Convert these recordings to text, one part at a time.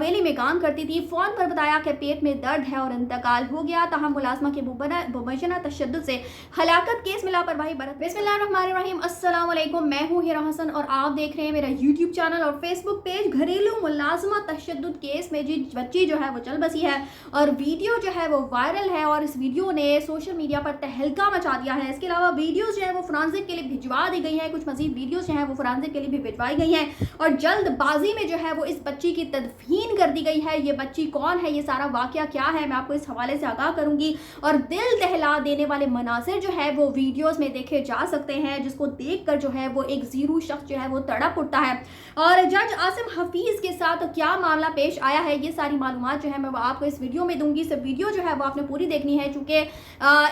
हवेली में काम करती थी। फ़ोन पर बताया कि पेट में दर्द है और इंतकाल हो गया। ताहम मुलाजमा के मुबैना तशद्दुद से हलाकत केस में लापरवाही बरत। बिस्मिल्लाहिर्रहमानिर्रहीम, अस्सलाम वालेकुम। मैं हूँ हिरा हसन और आप देख रहे हैं मेरा यूट्यूब चैनल और फेसबुक पेज। घरेलू मुलाजमा तशद्दुद केस में जी बच्ची जो है वो चल बसी है और वीडियो जो है वो वायरल है और इस वीडियो ने सोशल मीडिया पर तहलका मचा दिया है। इसके अलावा वीडियोस जो है वो फोरेंसिक के लिए भिजवा दी गई हैं, कुछ मजीद वीडियोस जो है वो फोरेंसिक के लिए भी भिजवाई गई हैं और जल्दबाजी में जो है वो इस बच्ची की तदफीन कर दी गई है। ये बच्ची कौन है, ये सारा वाकया क्या है, मैं आपको इस हवाले से आगाह करूंगी। और दिल दहला देने वाले मनाजिर जो है वो वीडियोस में देखे जा सकते हैं, जिसको देखकर जो है वो एक जीरू शख्स जो है वो तड़प उठता है। और जज आसिम हफीज के साथ क्या मामला पेश आया है, ये सारी मालूमात जो है मैं वो आपको इस वीडियो में दूंगी। इस वीडियो जो है वो आपने पूरी देखनी है, चूंकि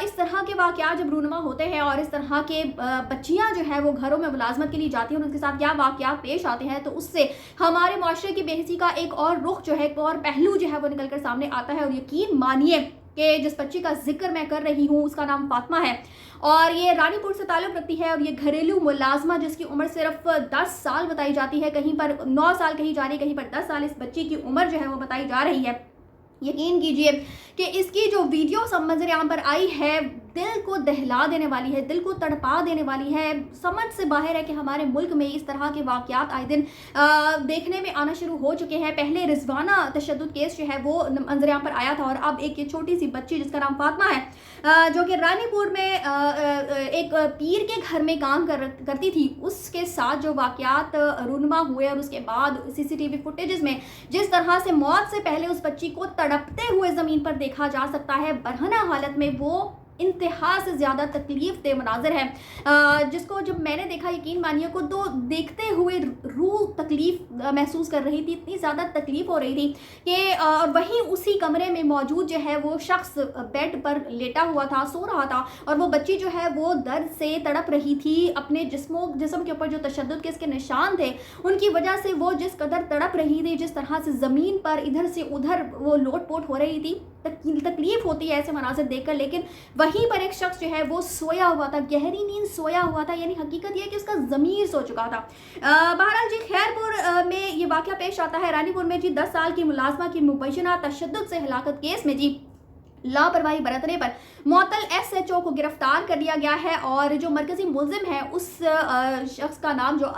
इस तरह के वाकयात जब रूनुमा होते हैं और इस तरह के बच्चियां जो है वो घरों में मुलाजमत के लिए जाती हैं और उनके साथ क्या वाकयात पेश आते हैं, तो उससे हमारे माशरे की बेहसी का एक और रुख जो है, एक और पहलू जो है वो निकल कर सामने आता है। और यकीन मानिए कि जिस बच्ची का जिक्र मैं कर रही हूँ उसका नाम फातिमा है और ये रानीपुर से ताल्लुक़ रखती है और ये घरेलू मुलाजमा जिसकी उम्र सिर्फ 10 साल बताई जाती है, कहीं पर 9 साल कही जा रही है, कहीं पर 10 साल इस बच्ची की उम्र जो है वो बताई जा रही है। यकीन कीजिए कि इसकी जो वीडियो मंजर यहाँ पर आई है दिल को दहला देने वाली है, दिल को तड़पा देने वाली है। समझ से बाहर है कि हमारे मुल्क में इस तरह के वाकयात आए दिन देखने में आना शुरू हो चुके हैं। पहले रिजवाना तशद्दुद केस जो है वो मंजर यहाँ पर आया था और अब एक ये छोटी सी बच्ची जिसका नाम फातिमा है, जो कि रानीपुर में एक पीर के घर में काम करती थी, उसके साथ जो वाकयात रूनुमा हुए और उसके बाद CCTV फुटेजेस में जिस तरह से मौत से पहले उस बच्ची को तड़पते हुए ज़मीन पर देखा जा सकता है, बरहना हालत में, वो इंतहा से ज़्यादा तकलीफ दे मनाजर है, जिसको जब मैंने देखा यकीन मानिए को तो देखते हुए रूह तकलीफ महसूस कर रही थी। इतनी ज़्यादा तकलीफ हो रही थी कि और वहीं उसी कमरे में मौजूद जो है वो शख्स बेड पर लेटा हुआ था, सो रहा था और वो बच्ची जो है वो दर्द से तड़प रही थी। अपने जिस्म के ऊपर जो तशद्दुद के इसके निशान थे उनकी वजह से वो जिस कदर तड़प रही थी, जिस तरह से ज़मीन पर इधर से उधर वो लोट पोट हो रही थी, तकलीफ होती है ऐसे मनाजिर देखकर। लेकिन वहीं पर एक शख्स जो है वो सोया हुआ था, गहरी नींद सोया हुआ था, यानी हकीकत ये कि उसका ज़मीर सो चुका था। बहरहाल जी खैरपुर में ये वाक़या पेश आता है। रानीपुर में जी 10 साल की मुलाजमा की मुबैना तशद्दुद से हलाकत केस में जी लापरवाही बरतने पर मुअत्तल SHO को गिरफ्तार कर लिया गया है और जो मरकजी मुलजिम है उस शख्स का नाम जो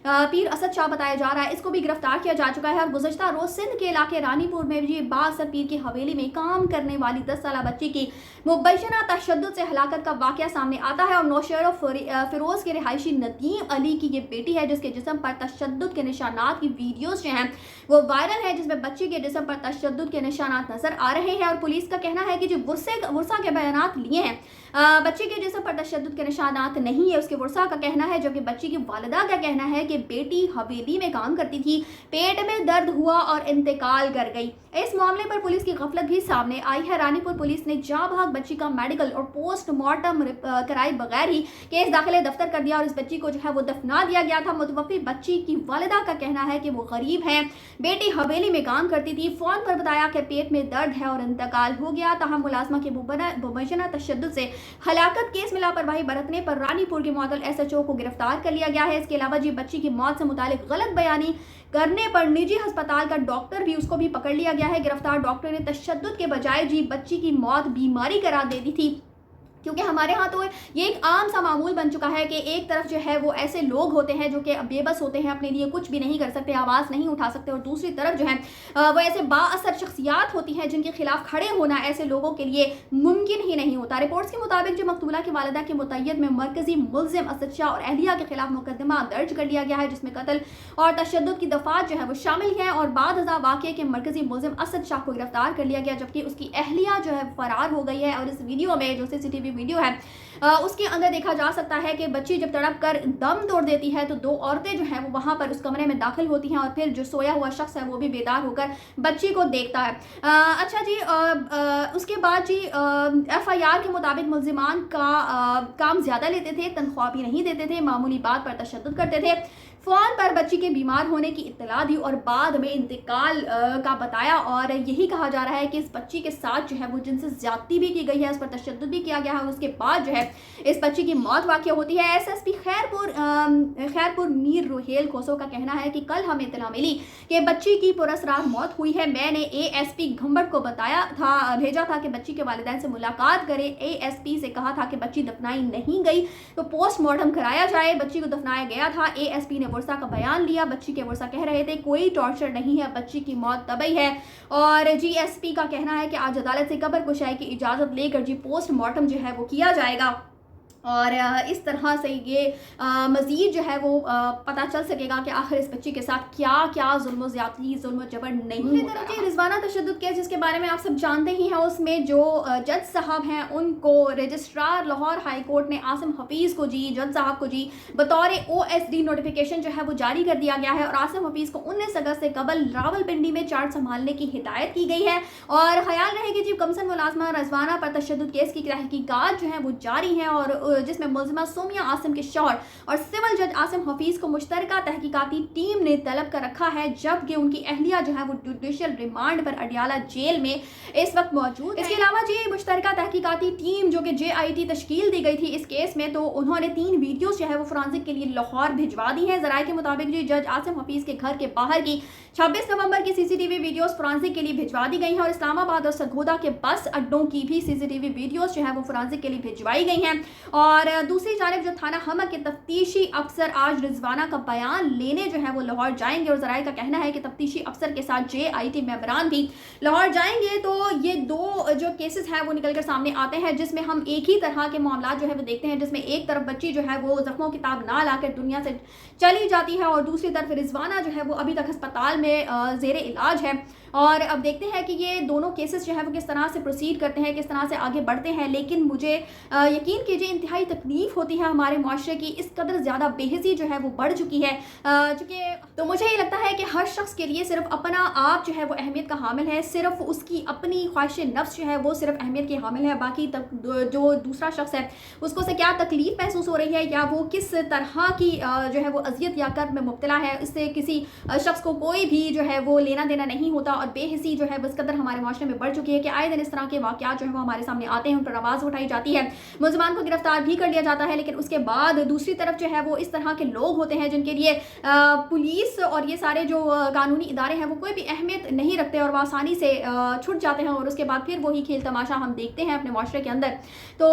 पीर असद शाह बताया जा रहा है, इसको भी गिरफ्तार किया जा चुका है। और गुज़श्ता रोज़ सिंध के इलाके रानीपुर में भी बासर पीर की हवेली में काम करने वाली 10 साल बच्ची की मुबैना तशद्दुद से हलाकत का वाक़या सामने आता है और नौशहर फिरोज़ के रिहायशी नदीम अली की ये बेटी है, जिसके जिस्म पर तशद्दुद के निशानात की वीडियोज़ जो हैं वो वायरल है, जिसमें बच्ची के जिस्म पर तशद्दुद के निशानात नज़र आ रहे हैं। और पुलिस का कहना है कि जो वर्षा के बयानात लिए हैं, बच्चे के जिस्म पर तशद्दुद के निशानात नहीं है, उसके वर्षा का कहना है, जबकि बच्ची की वालिदा का कहना है कि बेटी हवेली में काम करती थी, पेट में दर्द हुआ और इंतकाल कर गई। इस मामले पर पुलिस की गफलत भी सामने आई है। रानीपुर पुलिस ने जाबाग बच्ची का मेडिकल और पोस्टमार्टम कराए बगैर ही केस दाखिले दफ्तर कर दिया और इस बच्ची को जो है वो दफना दिया गया था। मुतवफ़ी बच्ची की वालिदा का कहना है कि वो गरीब है, बेटी हवेली में काम करती थी, फ़ोन पर बताया कि पेट में दर्द है और इंतकाल हो गया। ताहम मुलाजमा के मुबैना तशद्दुद से हलाकत केस में लापरवाही बरतने पर रानीपुर के मुअत्तल SHO को गिरफ्तार कर लिया गया है। इसके अलावा जी बच्ची की मौत से मुतालिक गलत बयानी करने पर निजी अस्पताल का डॉक्टर भी उसको भी पकड़ लिया गया है। गिरफ्तार डॉक्टर ने तशद्दुद के बजाय जी बच्ची की मौत बीमारी करार दे दी थी, क्योंकि हमारे यहाँ तो ये एक आम सा मामूल बन चुका है कि एक तरफ जो है वो ऐसे लोग होते हैं जो कि बेबस होते हैं, अपने लिए कुछ भी नहीं कर सकते, आवाज़ नहीं उठा सकते, और दूसरी तरफ जो है वो ऐसे बाअसर शख्सियात होती हैं जिनके खिलाफ खड़े होना ऐसे लोगों के लिए मुमकिन ही नहीं होता। रिपोर्ट्स के मुताबिक जो मकतूला की वालिदा के मुतय्यद में मरकजी मुलजिम असद शाह और अहलिया के खिलाफ मुकदमा दर्ज कर लिया गया है, जिसमें कत्ल और तशद्दुद की दफात जो है वो शामिल हैं और बाद अज़ा वाक़े के मरकजी मुलजिम असद शाह को गिरफ्तार कर लिया गया, जबकि उसकी अहलिया जो है फरार हो गई है। और इस वीडियो में जो CCTV वीडियो है उसके अंदर देखा जा सकता है कि बच्ची जब तड़प कर दम तोड़ देती है तो 2 औरतें जो हैं वो वहां पर उस कमरे में दाखिल होती हैं और फिर जो सोया हुआ शख्स है वो भी बेदार होकर बच्ची को देखता है। अच्छा जी, उसके बाद जी FIR के मुताबिक मुलजिमान का काम ज़्यादा लेते थे, तनख्वाह भी नहीं देते थे, मामूली बात पर तशद्दुद करते थे, फ़ोन पर बच्ची के बीमार होने की इत्तला दी और बाद में इंतकाल का बताया। और यही कहा जा रहा है कि इस बच्ची के साथ जो है वो जिनसे ज़्यादती भी की गई है, उस पर तशद्दुद भी किया गया है। उसके बाद जो है इस बच्ची की मौत वाक़या होती है। एसएसपी खैरपुर मीर रोहेल खोसो का कहना है कि कल हमें इत्तला मिली कि बच्ची की पुरअसरार मौत हुई है। मैंने एएसपी घुम्बट को भेजा था कि बच्ची के वालिदैन से मुलाकात करे। एएसपी से कहा था कि बच्ची दफनाई नहीं गई तो पोस्टमार्टम कराया जाए। बच्ची को दफनाया गया था। एएसपी ने वर्षा का बयान लिया। बच्ची के वर्षा कह रहे थे कोई टॉर्चर नहीं है, बच्ची की मौत तबई है। और जीएसपी का कहना है कि आज अदालत से कब्र कुशाई की इजाज़त लेकर जी पोस्टमार्टम जो है वो किया जाएगा और इस तरह से ये मज़ीद जो है वो पता चल सकेगा कि आखिर इस बच्ची के साथ क्या क्या जुल्म ज़्यादती जुल्म जबर नहीं होता है। रिजवाना तशद्दुद केस जिसके बारे में आप सब जानते ही हैं, उसमें जो जज साहब हैं उनको रजिस्ट्रार लाहौर हाई कोर्ट ने आसिम हफीज़ को जी जज साहब को जी बतौर OSD नोटिफिकेशन जो है वो जारी कर दिया गया है। और आसिम हफीज़ को 19 अगस्त से कबल रावलपिंडी में चार्ज संभालने की हिदायत की गई है। और ख्याल रहे कि जी कमसन मुलाजमा रिजवाना पर तशद्दुद केस की तहकीकात जो है वो जारी हैं और जिसमें मुलजिमा सोमिया आसिम के शौहर और सिविल जज आसिम हफीज़ को मुश्तरका तहकीकाती टीम ने तलब कर रखा है, जबकि उनकी अहलिया जो है वो जुडिशल रिमांड पर अडियाला जेल में इस वक्त मौजूद है। इसके अलावा जी मुश्तरका तहकीकाती टीम जो कि JIT तश्कील दी गई थी इस केस में, तो उन्होंने 3 वीडियोस जो है वो फोरेंसिक के लिए लाहौर भिजवा दी हैं। ज़राए के मुताबिक जी जज आसिम हफीज़ के घर के बाहर की 26 नवंबर की CCTV वीडियोस फोरेंसिक के लिए भिजवा दी गई हैं और इस्लामाबाद और सरगोदा के बस अड्डों की भी CCTV वीडियोस जो है वो फोरेंसिक के लिए भिजवाई गई हैं। और दूसरी जानब जो थाना हमा के तफ्तीशी अफसर आज रिजवाना का बयान लेने जो है वो लाहौर जाएंगे और ज़राए का कहना है कि तफ्तीशी अफसर के साथ JIT मेंबरान भी लाहौर जाएंगे। तो ये 2 जो केसेस हैं वो निकल कर सामने आते हैं, जिसमें हम एक ही तरह के मामला जो है वो देखते हैं, जिसमें एक तरफ बच्ची जो है वो जख्मों की ताब ना लाकर दुनिया से चली जाती है और दूसरी तरफ रिजवाना जो है वो अभी तक अस्पताल में ज़ेर इलाज है। और अब देखते हैं कि ये दोनों केसेस जो है वो किस तरह से प्रोसीड करते हैं, किस तरह से आगे बढ़ते हैं। लेकिन मुझे यकीन कीजिए इंतहाई तकलीफ होती है हमारे माशरे की, इस कदर ज़्यादा बेहसी जो है वो बढ़ चुकी है चूँकि तो मुझे ये लगता है कि हर शख्स के लिए सिर्फ अपना आप जो है वो अहमियत का हामिल है, सिर्फ उसकी अपनी ख्वाहिश नफ्स जो है वो सिर्फ अहमियत की हामिल है। बाकी तक जो दूसरा शख्स है उसको से क्या तकलीफ महसूस हो रही है या वो किस तरह की जो है वो अजियत या कर्ब में मुब्तला है, इससे किसी शख्स को कोई भी जो है वो लेना देना नहीं होता। और बेहसी जो है बस कदर हमारे माशरे में बढ़ चुकी है कि आए दिन इस तरह के वाक़यात जो है वो हमारे सामने आते हैं, उन पर आवाज़ उठाई जाती है, मुलज़मान को गिरफ्तार भी कर लिया जाता है, लेकिन उसके बाद दूसरी तरफ जो है वो इस तरह के लोग होते हैं जिनके लिए पुलिस और ये सारे जो कानूनी इदारे हैं वो कोई भी अहमियत नहीं रखते और वो आसानी से छुट जाते हैं और उसके बाद फिर वही खेल तमाशा हम देखते हैं अपने माशरे के अंदर। तो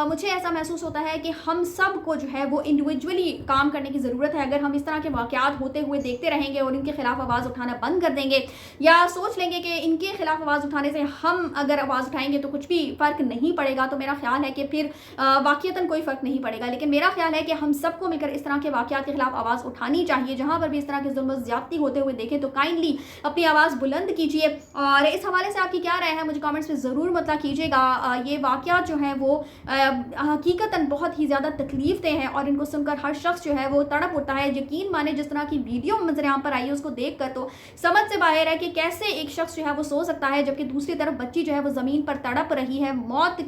मुझे ऐसा महसूस होता है कि हम सब को जो है वो इंडिविजुअली काम करने की ज़रूरत है। अगर हम इस तरह के वाक़यात होते हुए देखते रहेंगे और इनके खिलाफ आवाज़ उठाना बंद कर देंगे या सोच लेंगे कि इनके खिलाफ आवाज़ उठाने से हम अगर आवाज़ उठाएंगे तो कुछ भी फ़र्क नहीं पड़ेगा, तो मेरा ख्याल है कि फिर वाक़ियतन कोई फ़र्क नहीं पड़ेगा। लेकिन मेरा ख्याल है कि हम सबको मिलकर इस तरह के वाक़यात के खिलाफ आवाज़ उठानी चाहिए। जहाँ पर भी इस तरह के जुल्म ज़्यादती होते हुए देखें तो काइंडली अपनी आवाज़ बुलंद कीजिए। और इस हवाले से आपकी क्या राय है मुझे कमेंट्स में ज़रूर मतलब कीजिएगा। ये वाक़यात जो हैं वो हकीकतन बहुत ही ज़्यादा तकलीफ़ देह हैं और इनको सुनकर हर शख्स जो है वो तड़प उठता है। यकीन माने जिस तरह की वीडियो मंजर यहाँ पर आई है उसको देख कर तो समझ से बाहर है कि कैसे एक शख्स जो है वो सो सकता है जबकि दूसरी तरफ बच्ची जो है वो ज़मीन पर तड़प रही है। मौत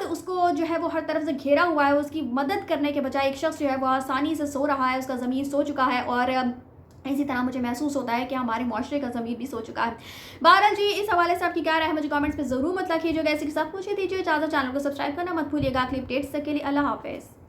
उसको जो है वो हर तरफ से घेरा हुआ है, उसकी मदद करने के बजाय एक शख्स जो है वो आसानी से सो रहा है, उसका ज़मीर सो चुका है। और इसी तरह मुझे महसूस होता है कि हमारे माशरे का ज़मीर भी सो चुका है। बहरहाल जी इस हवाले से आपकी क्या राय है मुझे कमेंट्स में ज़रूर मतलब कीजिएगा। ऐसे के साथ पूछे दीजिए, इजाज़त, चैनल को सब्सक्राइब करना मत भूलिएगा। अगली अपडेट्स तक के लिए अल्लाह हाफ़िज़।